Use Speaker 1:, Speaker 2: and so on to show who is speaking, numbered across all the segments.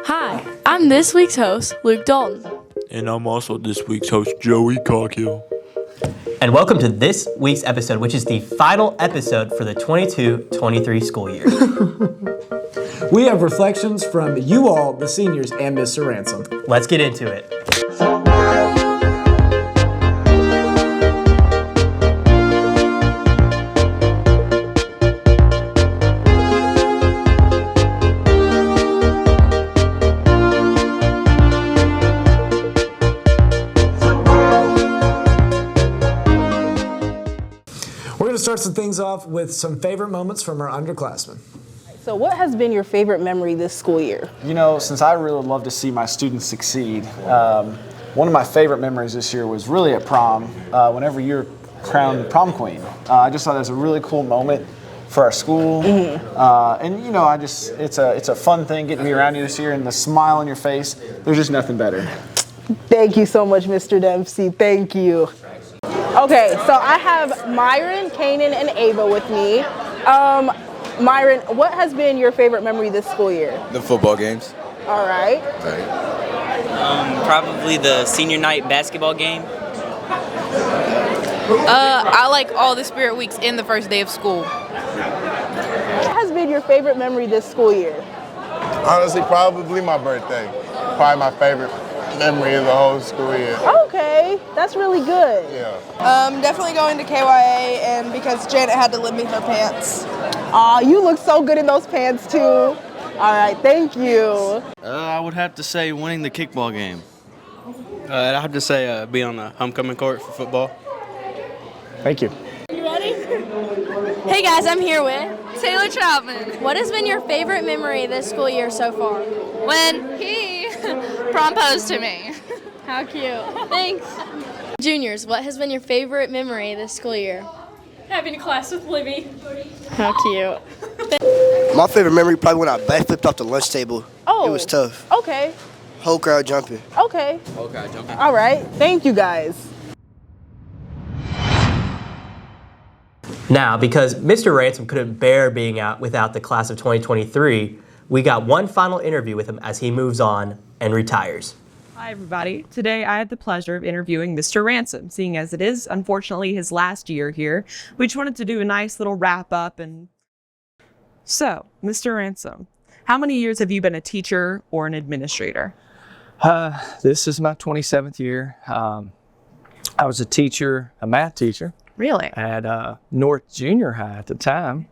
Speaker 1: Hi, I'm this week's host, Luke Dalton.
Speaker 2: And I'm also this week's host, Joey Cockhill.
Speaker 3: And welcome to this week's episode, which is the final episode for the 22-23 school year.
Speaker 4: We have reflections from you all, the seniors, and Mr. Ransom.
Speaker 3: Let's get into it.
Speaker 4: We're going to start some things off with some favorite moments from our underclassmen.
Speaker 5: So what has been your favorite memory this school year?
Speaker 6: You know, since I really love to see my students succeed, one of my favorite memories this year was really at prom, whenever you're crowned prom queen. I just thought it was a really cool moment for our school. And you know, it's a fun thing getting to be around you this year, and the smile on your face, there's just nothing better.
Speaker 5: Thank you so much, Mr. Dempsey. Thank you. Okay, so I have Myron, Kanan, and Ava with me. Myron, what has been your favorite memory this school year?
Speaker 7: The football games.
Speaker 5: All right.
Speaker 8: Probably the senior night basketball game.
Speaker 9: I like all the spirit weeks in the first day of school.
Speaker 5: What has been your favorite memory this school year?
Speaker 7: Honestly, probably my birthday. Probably my favorite memory of the whole school year.
Speaker 5: Okay, that's really good.
Speaker 7: Yeah.
Speaker 9: Definitely going to KYA, and because Janet had to lend me her pants.
Speaker 5: Aw, you look so good in those pants too. All right, thank you.
Speaker 10: I would have to say winning the kickball game. I'd have to say being on the homecoming court for football.
Speaker 6: Thank you.
Speaker 1: You ready?
Speaker 9: Hey guys, I'm here with
Speaker 1: Taylor Troutman.
Speaker 9: What has been your favorite memory this school year so far?
Speaker 1: When he proposed to me.
Speaker 9: How cute. Thanks. Juniors, what has been your favorite memory this school year?
Speaker 1: Having a class with Libby.
Speaker 9: How cute.
Speaker 11: My favorite memory probably when I backflipped off the lunch table.
Speaker 5: Oh.
Speaker 11: It was tough.
Speaker 5: Okay.
Speaker 11: Whole crowd jumping.
Speaker 5: Okay. All right. Thank you, guys.
Speaker 3: Now, because Mr. Ransom couldn't bear being out without the class of 2023, we got one final interview with him as he moves on and retires.
Speaker 12: Hi, everybody. Today, I had the pleasure of interviewing Mr. Ransom, seeing as it is, unfortunately, his last year here. We just wanted to do a nice little wrap-up. And so, Mr. Ransom, how many years have you been a teacher or an administrator?
Speaker 13: This is my 27th year. I was a teacher, a math teacher.
Speaker 12: Really?
Speaker 13: At North Junior High at the time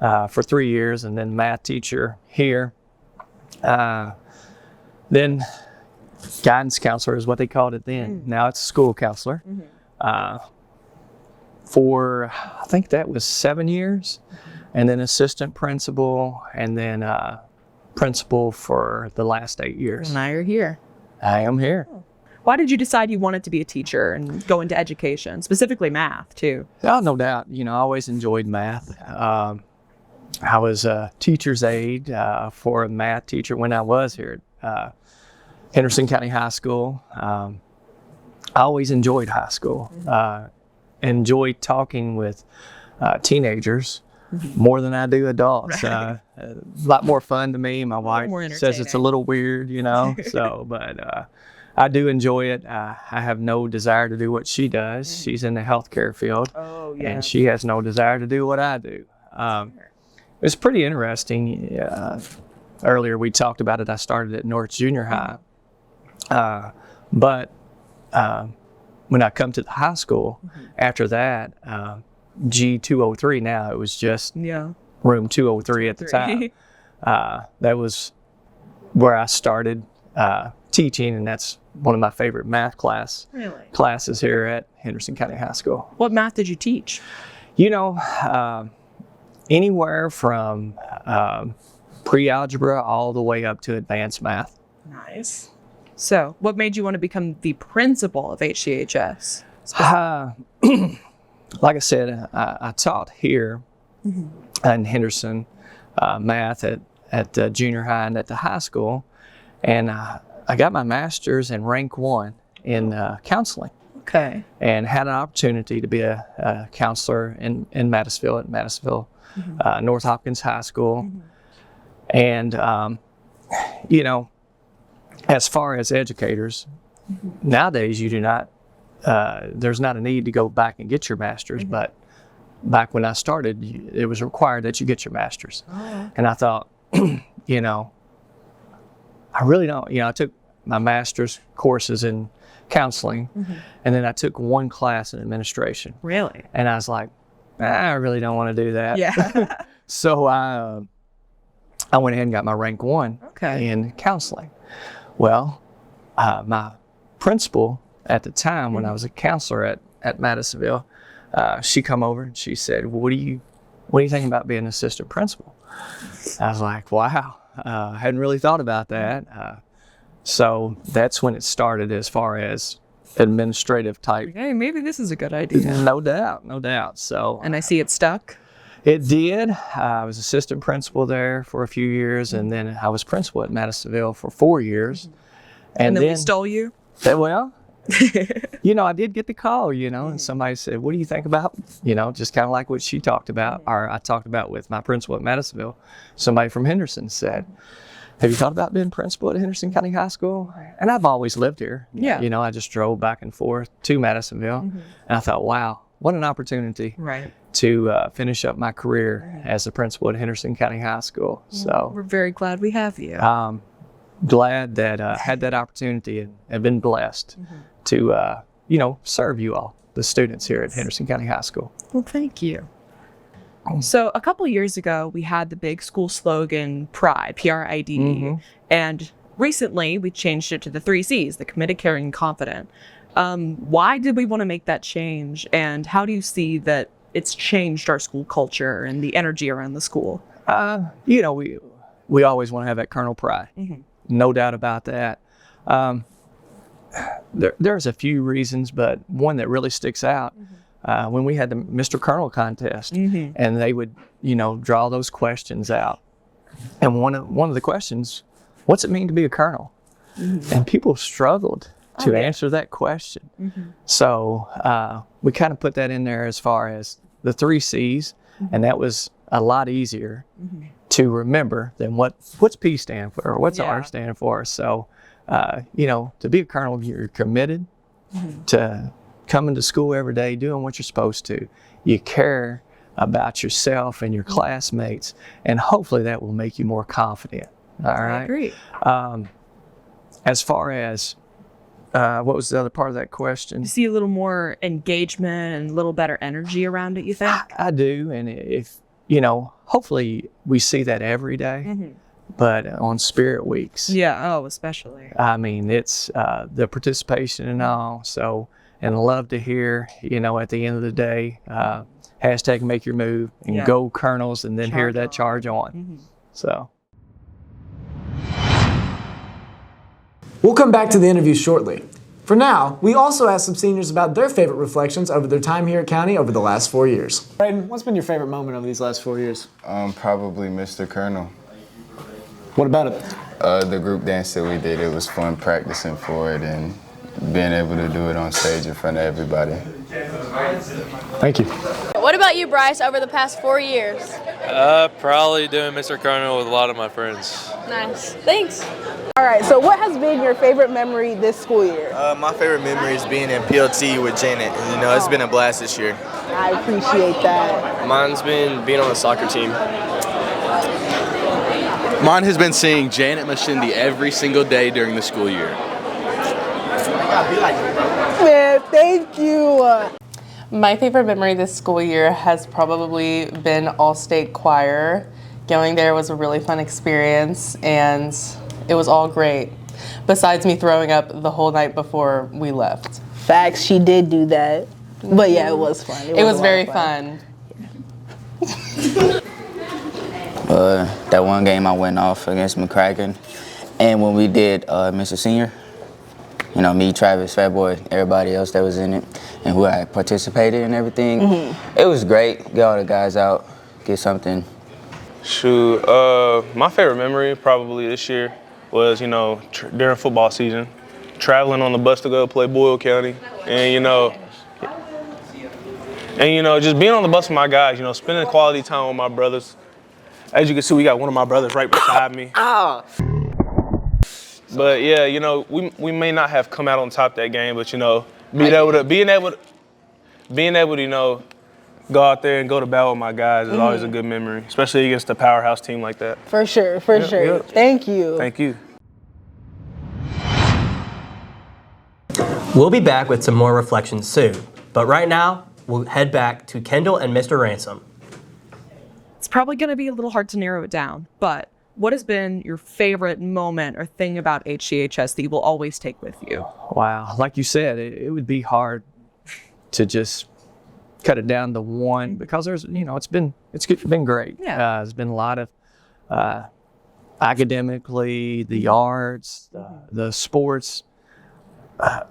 Speaker 13: for 3 years, and then math teacher here. Then guidance counselor is what they called it then. Now it's school counselor. For, I think that was 7 years, and then assistant principal, and then principal for the last 8 years.
Speaker 12: And now you're here.
Speaker 13: I am here.
Speaker 12: Why did you decide you wanted to be a teacher and go into education, specifically math, too?
Speaker 13: Oh, no doubt. You know, I always enjoyed math. I was a teacher's aide for a math teacher when I was here at Henderson County High School. I always enjoyed high school. Enjoyed talking with teenagers more than I do adults.
Speaker 12: Right.
Speaker 13: A lot more fun to me. My wife says it's a little weird, you know. But I do enjoy it. I have no desire to do what she does. She's in the healthcare field, and she has no desire to do what I do. It's pretty interesting. Earlier we talked about it. I started at North Junior High, but when I come to the high school, after that, G203 now, it was just room 203 at the time. That was where I started teaching, and that's one of my favorite math classes here at Henderson County High School.
Speaker 12: What math did you teach?
Speaker 13: You know, anywhere from pre-algebra all the way up to advanced math.
Speaker 12: Nice. So, what made you want to become the principal of HCHS?
Speaker 13: Like I said, I taught here in Henderson math at junior high and at the high school, and I got my master's in rank 1 in counseling.
Speaker 12: Okay.
Speaker 13: And had an opportunity to be a counselor in Mattisville, at Mattisville North Hopkins High School. And, you know, as far as educators, nowadays you do not, there's not a need to go back and get your master's, but back when I started, it was required that you get your master's. And I thought, you know, I really don't, you know, I took my master's courses in counseling, and then I took one class in administration.
Speaker 12: Really?
Speaker 13: And I was like, I really don't want to do that.
Speaker 12: Yeah.
Speaker 13: So I went ahead and got my rank 1 in counseling. Well, my principal at the time, when I was a counselor at Madisonville, she come over and she said, well, what do you think about being an assistant principal? I was like, wow, I hadn't really thought about that. So that's when it started as far as administrative type.
Speaker 12: Hey, maybe this is a good idea.
Speaker 13: No doubt, no doubt. So,
Speaker 12: and I see it stuck.
Speaker 13: It did. I was assistant principal there for a few years, and then I was principal at Madisonville for 4 years.
Speaker 12: And then we stole you?
Speaker 13: Well, you know, I did get the call, you know, and somebody said, what do you think about, you know, just kind of like what she talked about, or I talked about with my principal at Madisonville. Somebody from Henderson said, have you thought about being principal at Henderson County High School? And I've always lived here.
Speaker 12: Yeah.
Speaker 13: You know, I just drove back and forth to Madisonville, and I thought, wow, what an opportunity to finish up my career as a principal at Henderson County High School. So
Speaker 12: we're very glad we have you.
Speaker 13: Glad that I had that opportunity and have been blessed to, you know, serve you all, the students here at Henderson County High School.
Speaker 12: Well, thank you. So a couple years ago, we had the big school slogan, Pride, P-R-I-D-E. And recently, we changed it to the 3 C's, the committed, caring, and confident. Why did we want to make that change? And how do you see that it's changed our school culture and the energy around the school?
Speaker 13: You know, we always want to have that kernel pride. No doubt about that. There's a few reasons, but one that really sticks out, when we had the Mr. Colonel contest, and they would, you know, draw those questions out. And one of the questions, what's it mean to be a colonel? And people struggled to answer that question. So we kind of put that in there as far as the 3 C's, and that was a lot easier to remember than what's P stand for, or what's R stand for. So, you know, to be a colonel, you're committed to coming to school every day, doing what you're supposed to. You care about yourself and your classmates, and hopefully that will make you more confident. All right.
Speaker 12: I agree.
Speaker 13: As far as what was the other part of that question?
Speaker 12: You see a little more engagement and a little better energy around it, you think?
Speaker 13: I do, and if, you know, hopefully we see that every day, but on Spirit Weeks.
Speaker 12: Yeah, oh, especially.
Speaker 13: I mean, it's the participation and all, so, and I love to hear, you know, at the end of the day, hashtag make your move and go Colonels, and then hear that charge on. So.
Speaker 4: We'll come back to the interview shortly. For now, we also asked some seniors about their favorite reflections over their time here at County over the last 4 years.
Speaker 6: Braden, what's been your favorite moment over these last 4 years?
Speaker 14: Probably Mr. Colonel.
Speaker 6: What about it?
Speaker 14: The group dance that we did, it was fun practicing for it and being able to do it on stage in front of everybody.
Speaker 6: Thank you.
Speaker 9: What about you, Bryce, over the past 4 years?
Speaker 2: Probably doing Mr. Colonel with a lot of my friends.
Speaker 9: Nice. Thanks.
Speaker 5: All right, so what has been your favorite memory this school year?
Speaker 15: My favorite memory is being in PLT with Janet. You know, it's been a blast this year.
Speaker 5: I appreciate that.
Speaker 16: Mine's been being on the soccer team. Mine has been seeing Janet Mashindi every single day during the school year.
Speaker 5: Man, thank you.
Speaker 17: My favorite memory this school year has probably been All-State Choir. Going there was a really fun experience, and it was all great, besides me throwing up the whole night before we left.
Speaker 5: Facts, she did do that. But yeah, it was fun.
Speaker 17: It was very fun.
Speaker 18: That one game I went off against McCracken, and when we did Mr. Senior, you know, me, Travis, Fatboy, everybody else that was in it, and who I participated in everything, it was great. Get all the guys out, get something.
Speaker 19: Shoot, my favorite memory probably this year was, you know, during football season, traveling on the bus to go play Boyle County, and you know, just being on the bus with my guys, you know, spending quality time with my brothers. As you can see, we got one of my brothers right beside me. But yeah, you know, we may not have come out on top that game, but you know, being able to, you know, go out there and go to battle with my guys is always a good memory, especially against a powerhouse team like that.
Speaker 5: For sure, for sure.
Speaker 19: Yeah.
Speaker 5: Thank you.
Speaker 19: Thank you.
Speaker 3: We'll be back with some more reflections soon, but right now, we'll head back to Kendall and Mr. Ransom.
Speaker 12: It's probably going to be a little hard to narrow it down, but what has been your favorite moment or thing about HCHS that you will always take with you?
Speaker 13: Wow, like you said, it would be hard to just cut it down to one because there's, you know, it's been great.
Speaker 12: Yeah.
Speaker 13: There's been a lot of academically, the arts, the sports.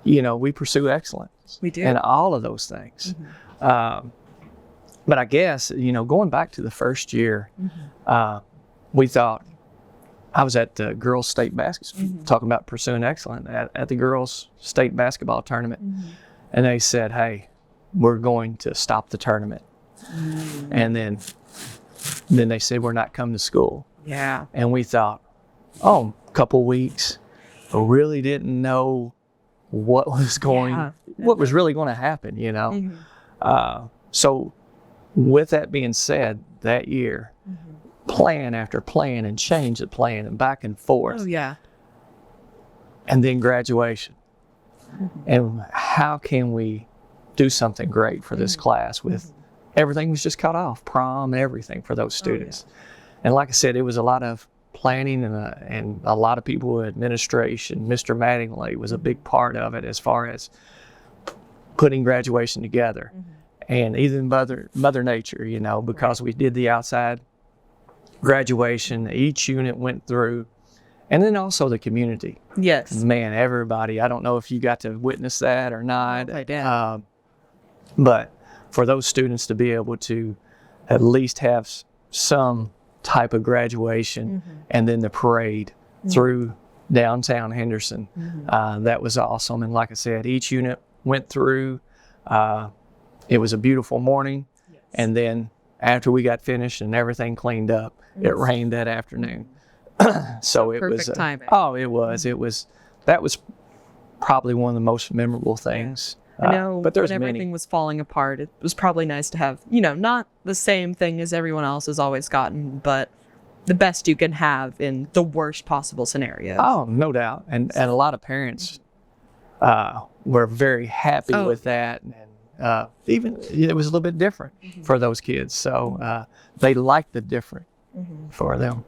Speaker 13: You know, we pursue excellence.
Speaker 12: We do.
Speaker 13: And all of those things. But I guess, you know, going back to the first year, we thought, I was at the girls' state basketball, talking about pursuing excellence at the girls' state basketball tournament. And they said, hey, we're going to stop the tournament. And then they said, we're not coming to school.
Speaker 12: Yeah.
Speaker 13: And we thought, oh, a couple weeks, but really didn't know what was really going to happen, you know? So with that being said, that year, plan after plan and change the plan and back and forth.
Speaker 12: Oh, yeah.
Speaker 13: And then graduation. And how can we do something great for this class with everything was just cut off, prom and everything for those students. And like I said, it was a lot of planning and a lot of people in administration. Mr. Mattingly was a big part of it as far as putting graduation together. And even Mother Nature, you know, because we did the outside graduation, each unit went through, and then also the community.
Speaker 12: Yes.
Speaker 13: Man, everybody, I don't know if you got to witness that or not.
Speaker 12: I did.
Speaker 13: But for those students to be able to at least have some type of graduation and then the parade through downtown Henderson, that was awesome. And like I said, each unit went through. It was a beautiful morning. And then after we got finished and everything cleaned up, it rained that afternoon. So it was
Speaker 12: timing.
Speaker 13: Oh, it was. That was probably one of the most memorable things.
Speaker 12: I know
Speaker 13: but there's
Speaker 12: when everything was falling apart, it was probably nice to have, you know, not the same thing as everyone else has always gotten, but the best you can have in the worst possible scenario.
Speaker 13: Oh, no doubt. And a lot of parents were very happy with that. And even it was a little bit different for those kids. So they liked the different for them.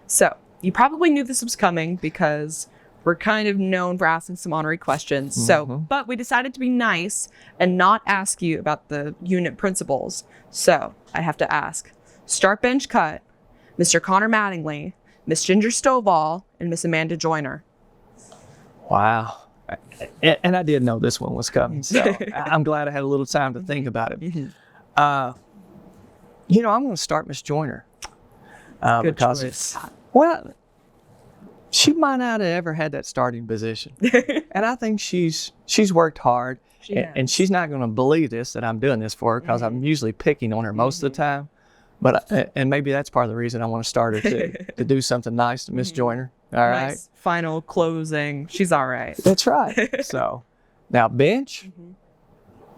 Speaker 12: So you probably knew this was coming because we're kind of known for asking some honorary questions. But we decided to be nice and not ask you about the unit principals. So I have to ask, start bench cut, Mr. Connor Mattingly, Miss Ginger Stovall, and Miss Amanda Joyner.
Speaker 13: Wow. And I did know this one was coming, so I'm glad I had a little time to think about it. You know, I'm going to start Miss Joyner.
Speaker 12: Good
Speaker 13: because
Speaker 12: choice.
Speaker 13: Well, she might not have ever had that starting position. And I think she's worked hard. And she's not going to believe this, that I'm doing this for her, because I'm usually picking on her most of the time. But and maybe that's part of the reason I want to start her too, to do something nice to Miss Joyner. All right.
Speaker 12: Nice final closing. She's all right.
Speaker 13: That's right. So now bench,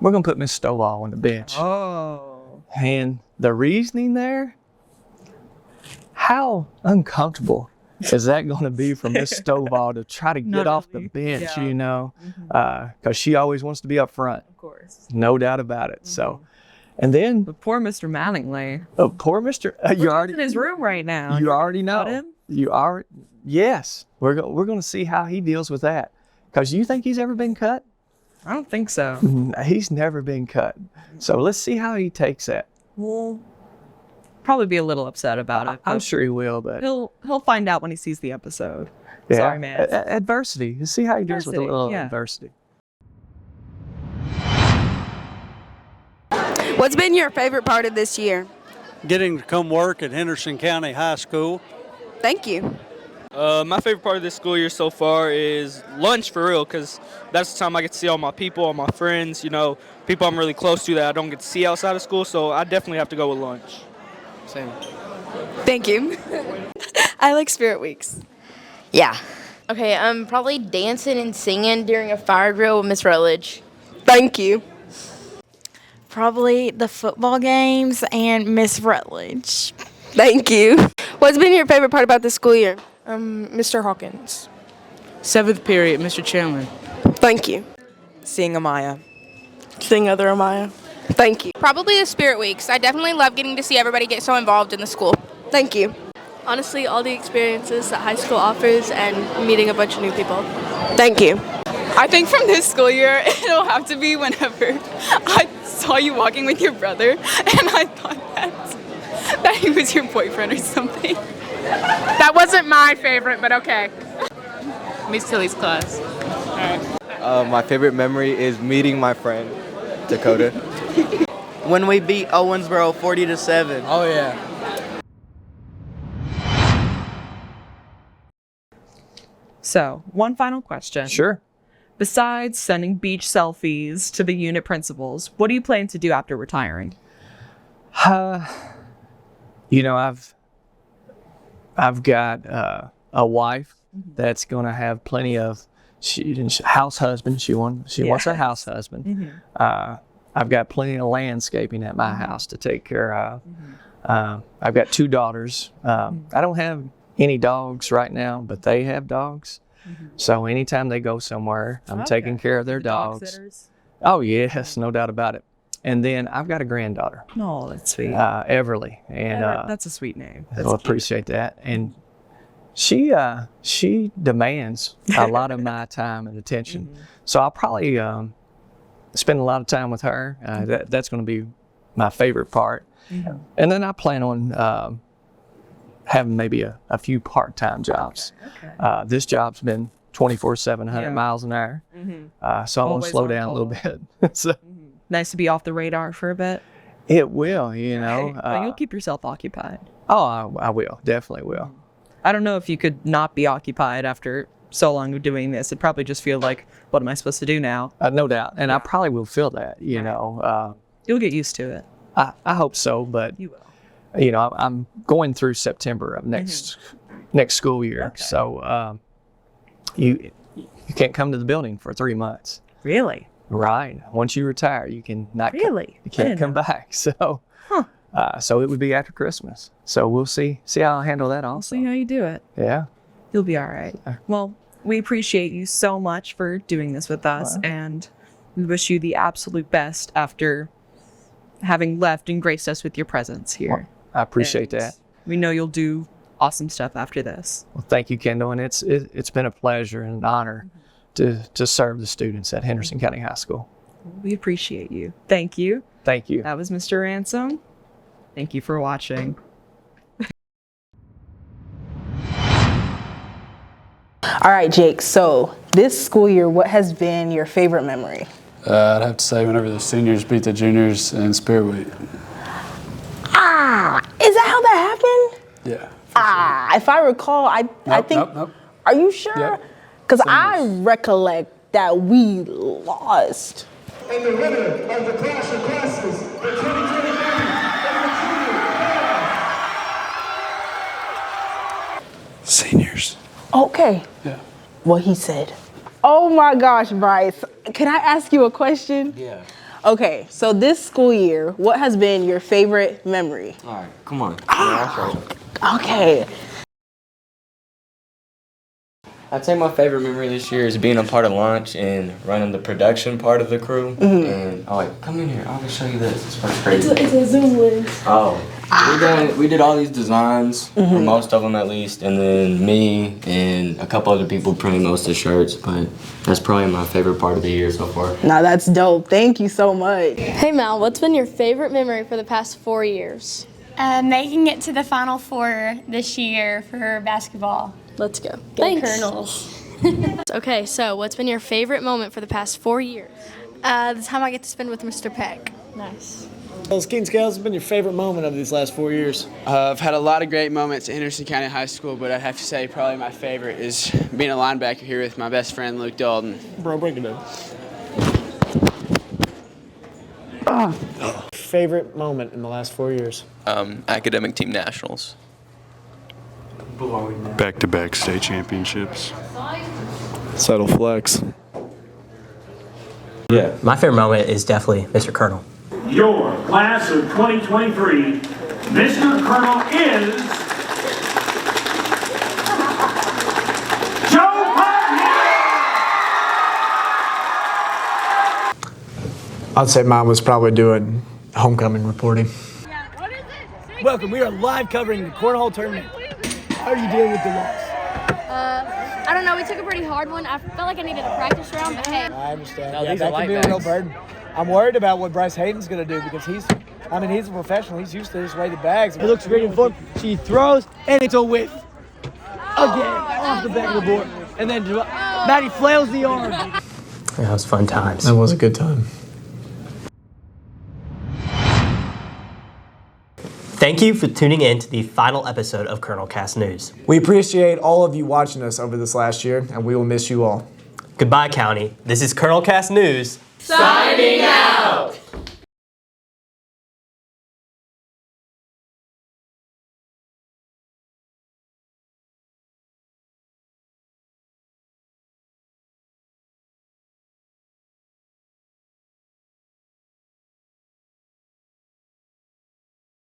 Speaker 13: we're going to put Miss Stovall on the bench.
Speaker 12: Oh.
Speaker 13: And the reasoning there, how uncomfortable is that going to be for Miss Stovall to try to get off the bench, you know, because she always wants to be up front.
Speaker 12: Of course.
Speaker 13: No doubt about it. So, and then.
Speaker 12: But poor Mr. Mattingly.
Speaker 13: Oh, poor Mr. You already
Speaker 12: in his room right now.
Speaker 13: You already know.
Speaker 12: Him?
Speaker 13: You are. Yes. We're going to see how he deals with that. Because you think he's ever been cut?
Speaker 12: I don't think so.
Speaker 13: He's never been cut. So let's see how he takes that.
Speaker 12: Well, probably be a little upset about it.
Speaker 13: I'm sure he will, but
Speaker 12: he'll find out when he sees the episode.
Speaker 13: Yeah.
Speaker 12: Sorry, man.
Speaker 13: Adversity. Let's see how he deals with a little adversity.
Speaker 20: What's been your favorite part of this year?
Speaker 21: Getting to come work at Henderson County High School.
Speaker 20: Thank you.
Speaker 8: My favorite part of this school year so far is lunch, for real, because that's the time I get to see all my people, all my friends, you know, people I'm really close to that I don't get to see outside of school, so I definitely have to go with lunch.
Speaker 21: Same.
Speaker 20: Thank you. I like Spirit Weeks.
Speaker 9: Yeah. Okay, probably dancing and singing during a fire drill with Miss Rutledge.
Speaker 20: Thank you.
Speaker 7: Probably the football games and Miss Rutledge.
Speaker 20: Thank you. What's been your favorite part about this school year?
Speaker 22: Mr. Hawkins.
Speaker 23: 7th period, Mr. Chandler.
Speaker 20: Thank you.
Speaker 23: Seeing Amaya.
Speaker 20: Seeing other Amaya. Thank you.
Speaker 1: Probably the Spirit Weeks. I definitely love getting to see everybody get so involved in the school.
Speaker 20: Thank you.
Speaker 9: Honestly, all the experiences that high school offers and meeting a bunch of new people.
Speaker 20: Thank you.
Speaker 24: I think from this school year, it'll have to be whenever I saw you walking with your brother, and I thought that he was your boyfriend or something.
Speaker 22: That wasn't my favorite, but okay.
Speaker 23: Miss Tilly's class.
Speaker 15: My favorite memory is meeting my friend, Dakota.
Speaker 25: When we beat Owensboro 40-7.
Speaker 23: Oh yeah.
Speaker 12: So, one final question.
Speaker 13: Sure.
Speaker 12: Besides sending beach selfies to the unit principals, what do you plan to do after retiring?
Speaker 13: You know, I've got a wife that's going to have plenty of house husband. She wants a house husband. I've got plenty of landscaping at my house to take care of. I've got 2 daughters. I don't have any dogs right now, but they have dogs. So anytime they go somewhere, I'm taking care of their dogs. Oh yes, no doubt about it. And then I've got a granddaughter.
Speaker 12: Oh, that's sweet.
Speaker 13: Everly, and
Speaker 12: that's a sweet name.
Speaker 13: I appreciate that. And she demands a lot of my time and attention. So I'll probably spend a lot of time with her. That's going to be my favorite part. And then I plan on having maybe a few part-time jobs.
Speaker 12: Okay.
Speaker 13: This job's been 24/7, 100 miles an hour. So I want to slow down a little bit. So
Speaker 12: nice to be off the radar for a bit.
Speaker 13: it will, you know.
Speaker 12: But you'll keep yourself occupied.
Speaker 13: Oh, I will. Definitely will.
Speaker 12: I don't know if you could not be occupied after so long of doing this. It'd probably just feel like, what am I supposed to do now?
Speaker 13: No doubt. And I probably will feel that, you know.
Speaker 12: You'll get used to it.
Speaker 13: I hope so, but
Speaker 12: you will.
Speaker 13: You know, I'm going through September of next school year, so you can't come to the building for 3 months.
Speaker 12: Really?
Speaker 13: Right. Once you retire, you can not.
Speaker 12: Really?
Speaker 13: You can't come back. So, so it would be after Christmas. So we'll see how I handle that. Also,
Speaker 12: see how you do it.
Speaker 13: Yeah.
Speaker 12: You'll be all right. Well, we appreciate you so much for doing this with us, and we wish you the absolute best after having left and graced us with your presence here.
Speaker 13: Well, I appreciate that.
Speaker 12: We know you'll do awesome stuff after this.
Speaker 13: Well, thank you, Kendall, and it's been a pleasure and an honor to serve the students at Henderson County High School.
Speaker 12: We appreciate you. Thank you.
Speaker 13: Thank you.
Speaker 12: That was Mr. Ransom. Thank you for watching.
Speaker 5: All right, Jake, so this school year, what has been your favorite memory?
Speaker 26: I'd have to say whenever the seniors beat the juniors in Spirit Week.
Speaker 5: Is that how that happened?
Speaker 26: Yeah.
Speaker 5: If I recall, I think.
Speaker 26: Nope.
Speaker 5: Are you sure? Because I recollect that we lost.
Speaker 27: And the winner of the Clash of Classes, the 2023
Speaker 26: Seniors.
Speaker 5: Okay.
Speaker 26: Yeah.
Speaker 5: What he said. Oh my gosh, Bryce. Can I ask you a question?
Speaker 28: Yeah.
Speaker 5: Okay, so this school year, what has been your favorite memory?
Speaker 28: All right, come on.
Speaker 5: Okay.
Speaker 28: I'd say my favorite memory this year is being a part of launch and running the production part of the crew. And come in here. I'll show you this. It's pretty crazy.
Speaker 9: It's a Zoom lens.
Speaker 28: We did all these designs, or most of them at least, and then me and a couple other people printed most of the shirts. But that's probably my favorite part of the year so far.
Speaker 5: Nah, that's dope. Thank you so much.
Speaker 9: Hey Mal, what's been your favorite memory for the past 4 years?
Speaker 7: Making it to the Final Four this year for basketball.
Speaker 9: Let's go.
Speaker 7: Thanks.
Speaker 9: Colonels. Okay, so what's been your favorite moment for the past 4 years?
Speaker 7: The time I get to spend with Mr. Peck.
Speaker 9: Nice.
Speaker 29: Well, King Scales, has been your favorite moment of these last 4 years?
Speaker 30: I've had a lot of great moments at Henderson County High School, but I'd have to say probably my favorite is being a linebacker here with my best friend, Luke Dalton.
Speaker 29: Bro, break it down. Favorite moment in the last 4 years?
Speaker 31: Academic team nationals.
Speaker 2: Back-to-back state championships.
Speaker 4: Settle flex.
Speaker 3: Yeah. My favorite moment is definitely Mr. Colonel.
Speaker 6: Your class of 2023, Mr. Colonel is Joe
Speaker 29: I'd say mine was probably doing homecoming reporting. Welcome. We are live covering the cornhole tournament. How are you dealing with the loss?
Speaker 10: I don't know. We took a pretty hard one. I felt like I needed a practice round, but hey.
Speaker 29: I understand.
Speaker 10: No,
Speaker 29: Yeah,
Speaker 10: these
Speaker 29: that
Speaker 10: are
Speaker 29: could be a
Speaker 10: light
Speaker 29: real
Speaker 10: bags.
Speaker 29: burden. I'm worried about what Bryce Hayden's going to do because he's a professional. He's used to this weighted bags. It looks great in form. She throws, and it's a whiff. Again, off the back of the board. And then Maddie flails the arm.
Speaker 3: That was fun times.
Speaker 29: That was a good time.
Speaker 3: Thank you for tuning in to the final episode of Colonel Cast News.
Speaker 29: We appreciate all of you watching us over this last year, and we will miss you all.
Speaker 3: Goodbye, County. This is Colonel Cast News.
Speaker 10: Signing out.